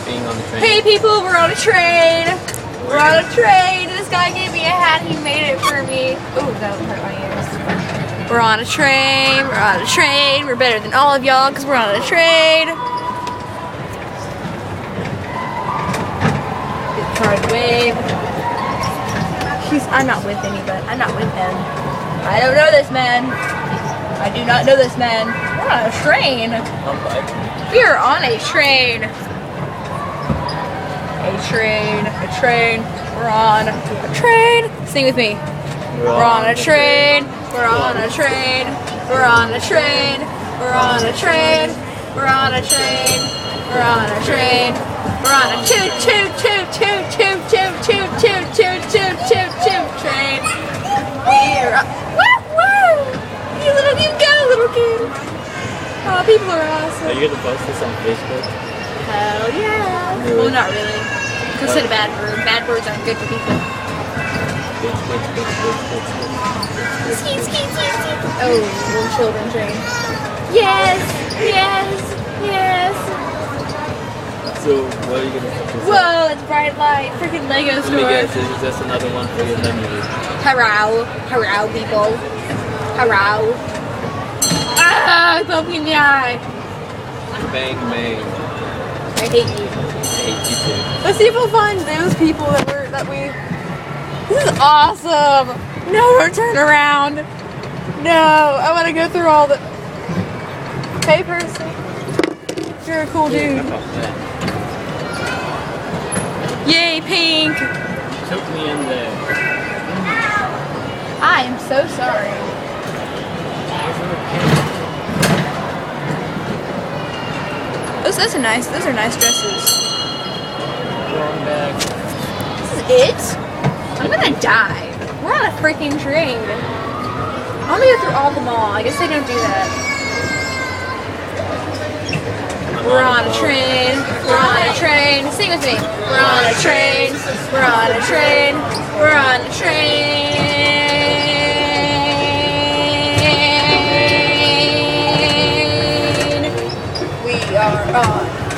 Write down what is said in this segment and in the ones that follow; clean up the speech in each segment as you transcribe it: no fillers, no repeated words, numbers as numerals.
being on the train. Hey people, we're on a train. We're on a train. This guy gave me a hat. He made it for me. Ooh, that would hurt my ears. We're on a train. We're on a train. We're better than all of y'all because we're on a train. Try to wave. I'm not with anybody. I'm not with him. I don't know this man. I do not know this man. We're on a train. We're on a train. A train. A train. We're on a train. Sing with me. We're on a train. We're on a train. We're on a train. We're on a train. We're on a train. We're on a train. We're on a toot toot toot toot toot toot toot toot toot toot toot toot train. We're up. Woo woo! You go, little kid. Oh, people are awesome. Are you gonna post this on Facebook? Hell yeah. Really? Well, not really. Because it's a bad word. Bad words aren't good for people. Ski, ski, ski, ski. Oh, little children train. Yes, yes, yes. So, what are you gonna put this on? Whoa, it's bright light. Freaking Lego Let me store. guess, this is just another one for your memory. Hello. Hello, people. Hello. Ah, it's poking in the eye. Bang, bang. I hate you. I hate you too. Let's see if we'll find those people that we. This is awesome. No, don't turn around. No, I want to go through all the. Hey, person. You're a cool dude. How about that? Yay, pink. Took me in there. I am so sorry. Those are nice dresses. Wrong bag. This is it? I'm gonna die. We're on a freaking train. I'm gonna go through all the mall. I guess they don't do that. We're on a train. We're on a train. Sing with me. We're on a train. We're on a train. We're on a train.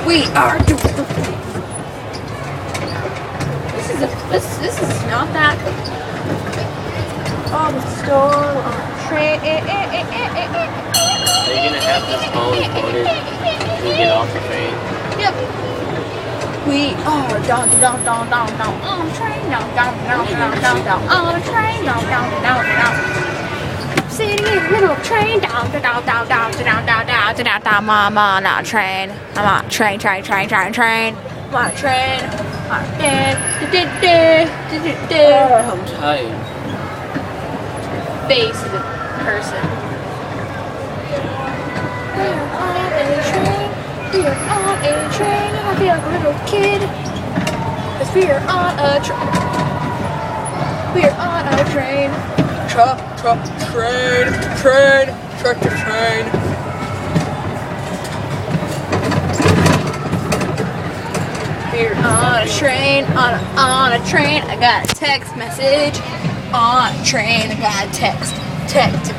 We are doing. This is not that. On the store, on the train. Are you gonna have this phone recorded when you get off the train? Yep. We are down on the train, down on the train, down. Sitting in the middle of the train, down, I'm on a train. I'm on a train. I'm on a train. I'm tired. Face of the person. We're on a train. We are on a train. I feel like a little kid. 'Cause we are on a train. We are on a train. Train. We're on a train, on a train. I got a text message. On a train, I got a text. Text.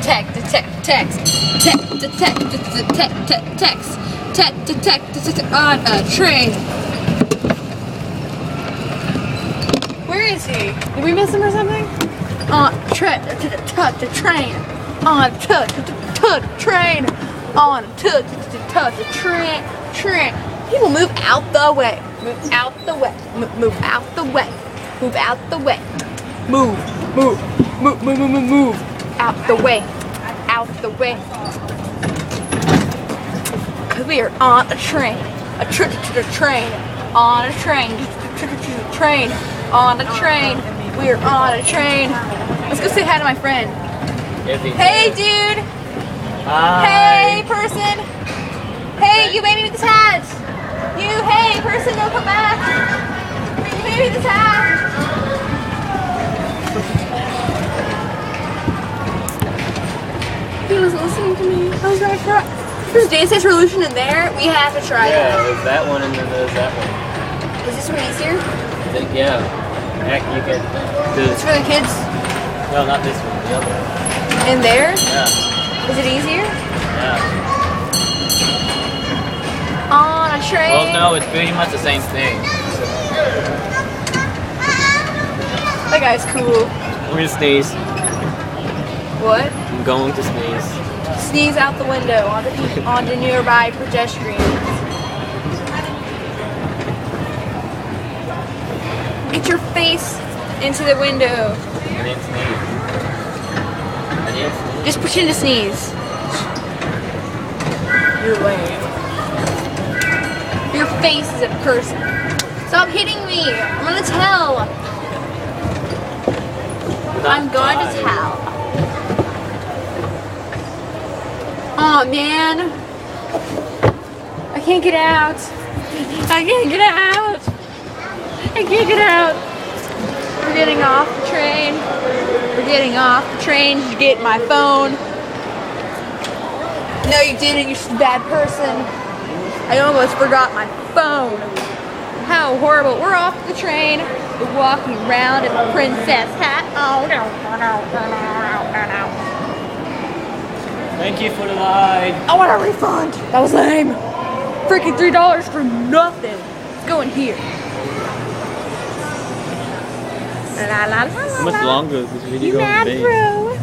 On a train. Where is he? Did we miss him or something? On train. On train. On train. People move out the way. Move out the way. Move out the way. Move out the way. Move. Out the way. Out the way. 'Cause we are on a train. A train. On a train. Train. On a train. We're on a train. Let's go say hi to my friend. Hey, dude. Hi. Hey, person. Hey, you made me with this hat. Hey, person, don't come back. You made me with this hat. He was listening to me. I was gonna cry. There's Dance Dance Revolution in there. We have to try Yeah, that. there's that one and then there's that one. Is this one easier? I think, yeah. Heck, you can do It's for the kids No, not this one. The other one. in there? Yeah. Is it easier? Yeah. On a train. Well, no, it's pretty much the same thing. That guy's cool. I'm gonna sneeze. What? I'm going to sneeze. Sneeze out the window onto nearby pedestrians. Get your face into the window. I didn't sneeze. I didn't sneeze. Just pretend to sneeze. You're lame. Your face is a person. Stop hitting me. I'm gonna tell. I'm going to tell. Aw, man. I can't get out. I can't get out. I can't get out. We're getting off the train. We're getting off the train to get my phone. No, you didn't. You're just a bad person. I almost forgot my phone. How horrible. We're off the train. We're walking around in a princess hat. Oh, no. Thank you for the ride. I want a refund. That was lame. Freaking $3 for nothing. Let's go in here. How much longer is this video going to be? Bro.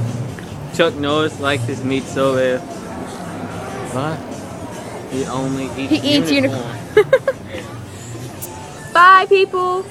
Chuck Norris likes his meat so well. What? He only eats He eats unicorn. Bye, people.